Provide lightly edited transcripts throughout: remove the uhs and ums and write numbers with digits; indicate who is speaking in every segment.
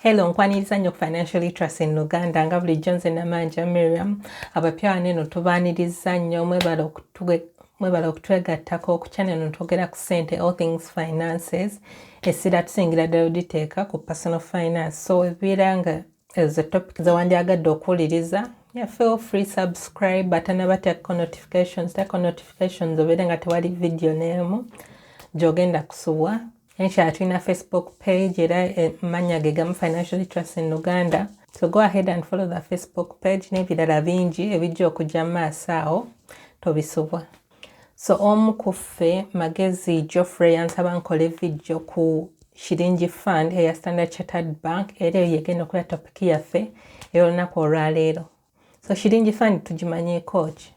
Speaker 1: Hello, nkwaniriza nnyo ku Financial Trust in Uganda nga bulijjo nze Namanja Miriam abapya wano eno tubaaniriza nnyo mwebala okutwegattako ku channel eno twogera ku ssente all things finances essira tusingira ddala oditeeka ku personal finance so ebiira nga ezo topic zewandyagadde okuwuliriza feel free subscribe batanaba teekako notifications obeere nga tewali video n'emu gy'ogenda kusubwa. Tulina Facebook page era manya ge gamu Financial Trust in Uganda. So go ahead and follow the Facebook page n'ebirala bingi ebijja okujja maaso awo tobisubwa. So omu ku ffe Magezi Geoffrey yansaba nkole video ku Shillingi Fund eya Standard Chartered Bank era yegenda okuba topic yaffe ey'olunaku olwaleero. So Shillingi Fund tugimanyiiko ki?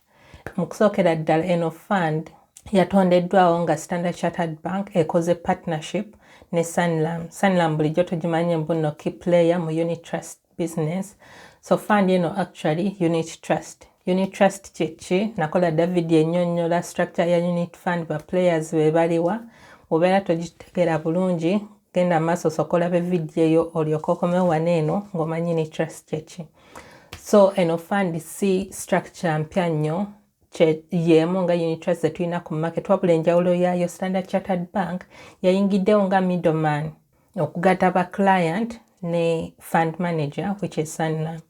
Speaker 1: Mu kusookera ddala eno fund yatondeddwawo nga Standard Chartered Bank ekoze partnership ne Sanlam. Sanlam bulijjo tugimanye mbuno key player mu unit trust business. So fund eno actually unit trust. Unit trust kiki? Nakola David ennyonnyola structure ya unit fund ba players be baliwa. Obeera togitegeera bulungi genda maaso sokola be video eyo olyoka okomewo wano eno ng'omanyi unit trust kiki. So eno fund si structure mpya nnyo yemu nga unit trust zetulina ku market wabula enjawulo yaayo Standard Chartered Bank yayingiddewo nga middleman okugatta ba client ne fund manager which is Sanlam.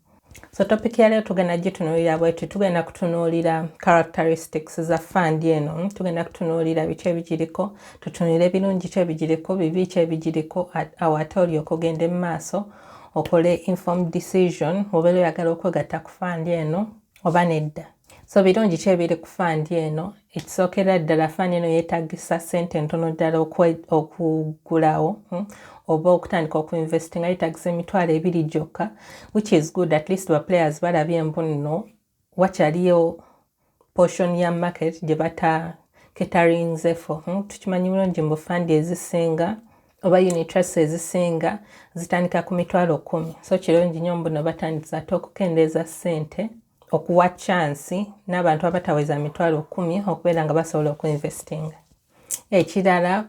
Speaker 1: So topic ya leo tugenda gitunuulira bwetu tugenda kutunuulira characteristics za fund eno tugenda kutunuulira biki ebigiriko tutunuulire birungi ki ebigiriko bibi ki ebigiriko awo ate olyoka ogende mu maaso okole informed decision obeera oyagala okwegatta ku fund eno oba nedda. So birungi ki ebiri ku fund eno ekisookera ddala fund eno yeetagisa ssente ntono ddala okugulawo oba okutandika okuinvestinga yeetagisa emitwalo 2 gyokka which is good at least ba players balabye mbu nno wakyaliyo portion ya market gye bata caterinzefo tukimanyi bulungi mbu fund ezisinga oba unit trust ezisinga zitandika ku mitwalo 10 so kirungi nnyo mbu no batandisa ate okukendeeza ssente okuwa chance n'abantu abataweza mitwalo 10 okubeera nga basobola okuinvestinga. Ekirala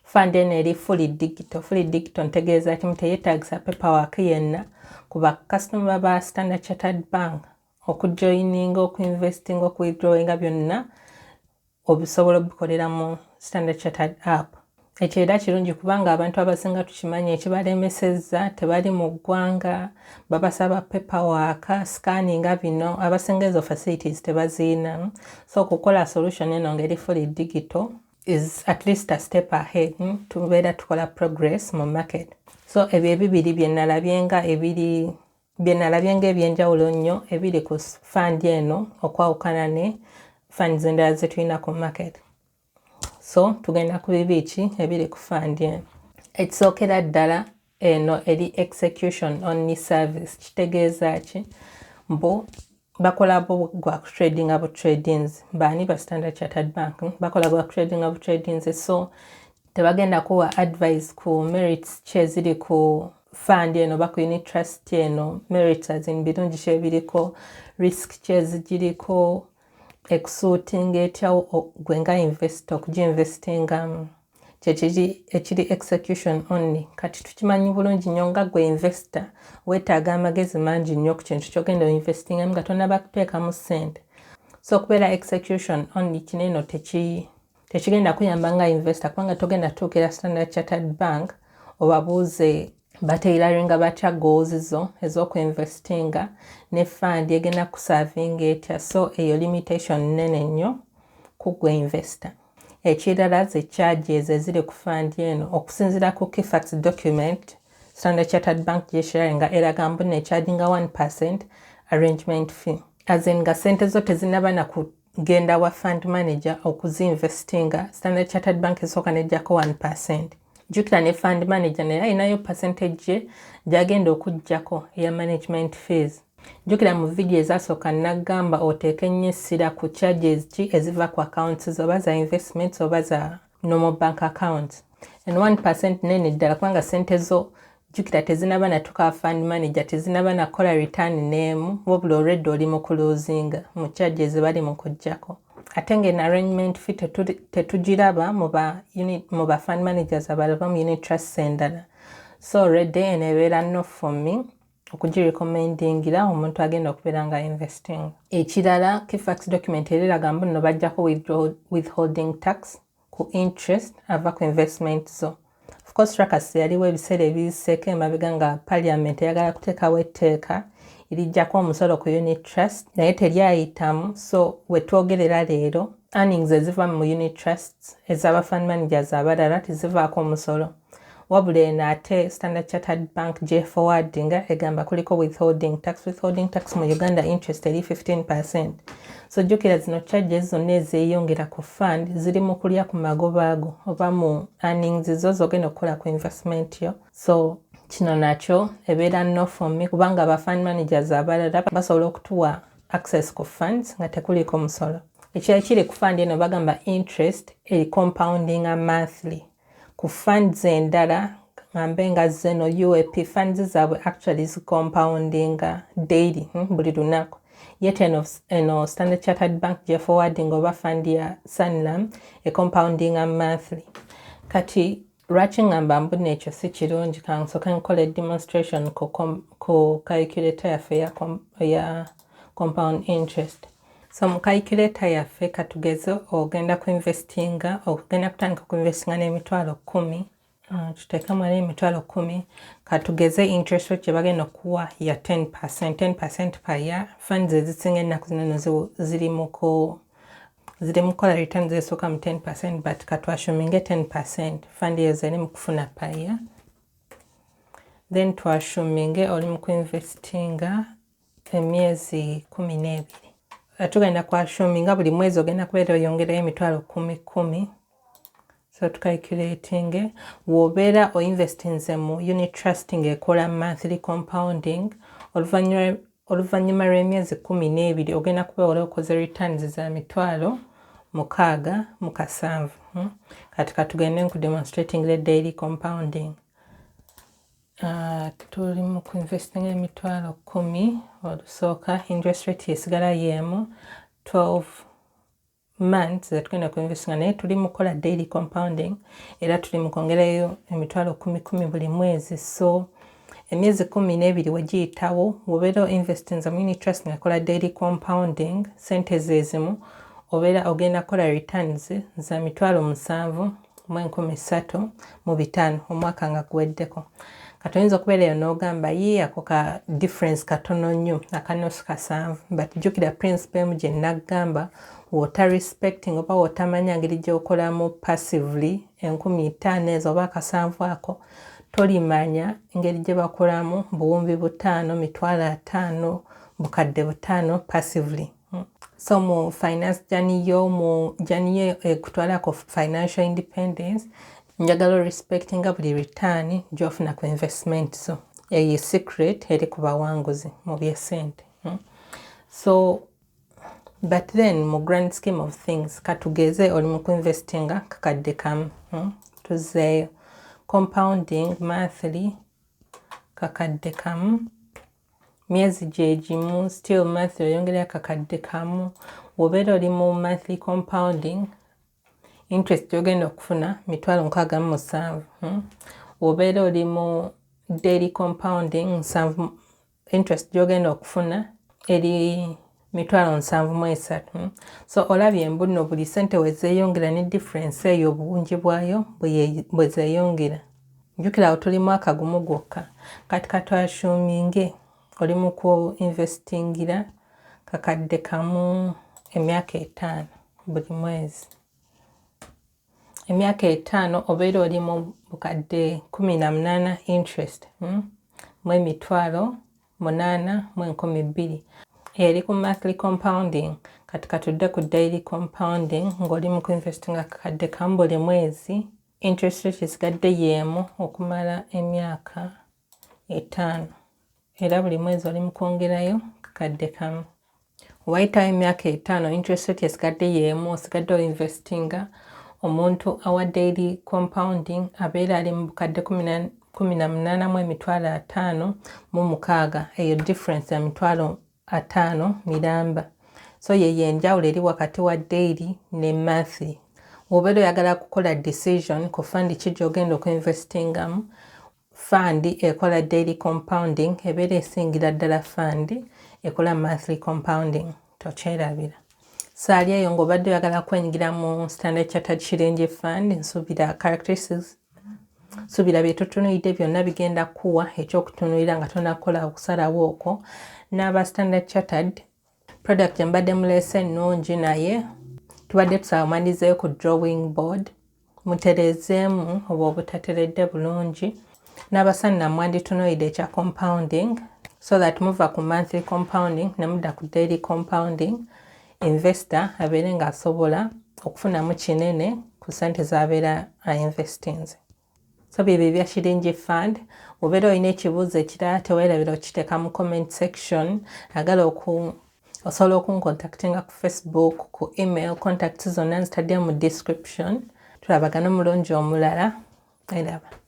Speaker 1: fund eno eri fully digital ntegeeza ti teyeetagisa paperwork yenna kuba customer ba Standard Chartered Bank okujoininga okuinvestinga okuwithdrawinga byonna obisobola obikolera mu Standard Chartered app. Ekyo era kirungi kubanga abantu abasinga tukimanya ekibalemesezza tebali mu ggwanga babasaba paperwork scanninga bino abasinga ezo facilities tebaziina so okukola solution eno ngeri fully digital is at least a step ahead tubeera tukola progress mu market. So ebyo ebibiri byenalabye nga ebyenjawulo nnyo ebiri ku fund eno okwawukana ne funds endala zetulina ku market. So tugenda ku bibiki ebiri ku fund eno. Ekisookera ddala eno eri execution only service kitegeeza ki? Mbu bakola gwa trading abo tradings baani ba Standard Chartered Bank bakola gwa trading abo tradings so tebagenda kuwa advice ku merits ki eziri ku fund eno ba ku unit trust eno merits as in birungi ki ebiriko risk ki ezigiriko exuting etyawo gwe nga investor okuginvestingamu ekiri execution only kati tukimanyi bulungi nnyo nga gwe investor weetaaga amagezi mangi nnyo ku kintu kyogenda investingamu nga tonnaba kuteekamu ssente so okubeera execution only kino eno tekigenda kuyamba nga investor kubanga togenda tuukira Standard Chartered Bank obabuuze batailaringa batya goals zo ez'okuinvestinga ne fund egenda kuservinga etya so eyo limitation nene nnyo ku gwe investor. Ekirala ze charges eziri ku fund eno okusinziira ku key facts document Standard Chartered Bank gyeshirayo nga eraga mbu necharginga 1% arrangement fee as in nga ssente zo tezinaba na kugenda wa fund manager okuzinvestinga Standard Chartered Bank esooka nejjako 1%. Jukira ne fund manager naye ayinayo percentage gyagenda okuggyako eya management fees. Jukira mu video ezasooka nagamba oteeke nnyo essira ku charges ki eziva ku accounts oba za investments oba za normal bank accounts. And 1% nene ddala kubanga ssente zo jukira tezinaba natuka fund manager tezinaba nakola return n'emu wabula already oli mu kuloozinga mu charges bali mu kuggyako. Ate ng'eno arrangement fee tetugiraba mu ba fund managers abalaba mu unit trust endala. so already enebeera no for me okugirecommendingira omuntu agenda okubeera nga investing. Ekirala Kifax document eraga mbu nno bajjako withholding tax ku interest ava ku investment zo. Of course Trackers yaliwo ebiseera ebiseeko emabega nga Parliament eyagala kuteekawo etteeka erijjako omusolo ku unit trust naye teryayitamu, so wetwogerera leero earnings eziva mu unit trusts ez'aba fund managers abalala tezivaako omusolo. Wabula eno ate Standard Chartered Bank G-forwardinga egamba kuliko withholding tax. Withholding tax mu Uganda interest eri 15%. So jjukira zino charges zonna ezeeyongera ku fund ziri mu kulya ku magoba ago oba mu earnings zo zogenda okukola ku investment yo. So kino nakyo ebeera no for me kubanga aba fund managers abalala basobola okutuwa access ku funds nga tekuliko musolo. Ekirala kiri ku fund eno bagamba interest eri compounding a monthly. Ku funds endala ngambe nga zeno UAP funds zaabwe actually zi compounding daily buli lunaku. Yet eno Standard Chartered Bank G-forwarding oba fund ya Sanlam e compounding a monthly. Kati lwaki ngamba mbu nekyo si kirungi kansooka nkola demonstration ku calculator yaffe ya compound interest. So mu calculator yaffe katugeze ogenda ku investinga ogenda kutandika ku investinga n'emitwalo 10. Tuteekamu emitwalo 10 katugeze interest rate gye bagenda okuwa ya 10% per year. Funds ezisinga ennaku zino ziri mu kukola returns ezisooka mu 10% but katwashuminge 10% fund ezo eri mu kufuna per year. Then twashuminge oli mu kuinvestinga emyezi 12. Tugenda kwashuminga buli mwezi ogenda kubeera oyongerayo emitwalo 10. So tukalculating wobeera oinvestinze mu unit trusting ekola monthly compounding oluvannyuma lw'emyezi 12 ogenda kubeera okoze returns za mitwalo 607. Kati katugende ku demonstrating the daily compounding. Tuli mu kuinvestinga emitwalo 10 olusooka interest rate esigala yemu 12 months zetugenda kuinvestinga naye tuli mu kola daily compounding era tuli mu kwongerayo emitwalo 10 buli mwezi. So emyezi 12 wegiyitawo wobeera investing za unit trust ngakola daily compounding sente zezimu obeera ogenda kola returns za mitwalo 7,13 omwaka nga guweddeko. Katoyinza okubeera eyo n'ogamba ye ako ka difference katono nnyo akanosi 7 but jjukira principle emu gye nagamba wota respecting oba wotamanya ngeri gy'okolamu passively 15,000 ezo oba 7 ako tolimanya engeri gye bakolamu buwumbi 5, mitwalo 5, bukadde 5 passively. So mu finance journey ekutwalako financial independence njagala respecting buli return gy'ofuna ku investment so eyo secret eri ku bawanguzi mu by'essente. So but then mu grand scheme of things katugeze oli mu kuinvestinga kakadde kamu tuzeeyo compounding monthly kakadde kamu myezi gyegimu still monthly oyongera kakadde kamu wobeera oli mu monthly compounding interest gy'ogenda okufuna mitwalo 67. Wobeera oli mu daily compounding interest gy'ogenda okufuna eri mitwalo 73. So olabye mbu nno buli sente wezeeyongera ne difference eyo obungi bwayo bwe zeeyongera. Jjukira awo tuli mwaka gumu gwokka. Kati katwashuminge oli mu ku-investingira kakadde kamu emyaka 5 buli mwezi. Emyaka 5 obeera oli mu bukadde 18 interest mu emitwalo 8,12. Eri ku monthly compounding kati katudde ku daily compounding ng'oli mu kuinvestinga kakadde kamu buli mwezi interest rate esigadde yemu okumala emyaka 5 era buli mwezi oli mu kwongerayo kakadde kamu. Wayitawo emyaka 5 interest rate esigadde yemu osigadde oinvestinga omuntu awa daily compounding abeera ali mu bukadde 18,506. Eyo difference ya mitwalo 5 miramba. So ye enjawulo eri wakati wa daily ne monthly. Wobeera oyagala kukola decision ku fund ki gy'ogenda okuinvestingamu fund ekola daily compounding ebeera esingira ddala fund ekola monthly compounding tokyerabira. Saali eyo ng'obadde oyagala kwenyigira mu Standard Chartered Shillingi Fund nsuubira characteristics suubira bye tutunuulidde byonna bigenda kuwa ekyokutunuulira nga tonakola okusalawo okwo. N'aba Standard Chartered product mbadde muleese ennungi naye tubadde tusaba mwandizeeyo ku drawing board mutereezeemu oba obutateredde bulungi. N'aba Sanlam mwanditunuulidde ekya compounding so that muva ku monthly compounding ne mudda ku daily compounding. Investor abeere ng'asobola okufunamu kinene ku ssente z'abeera investinze. So bye bya Shillingi Fund. Obeera olina ekibuuzo ekirala teweerabira okiteeka mu comment section. Agala osobola okuncontactinga ku Facebook, ku email, contacts zonna nzitadde mu description. Tulabagana omulungi omulala. Eraba.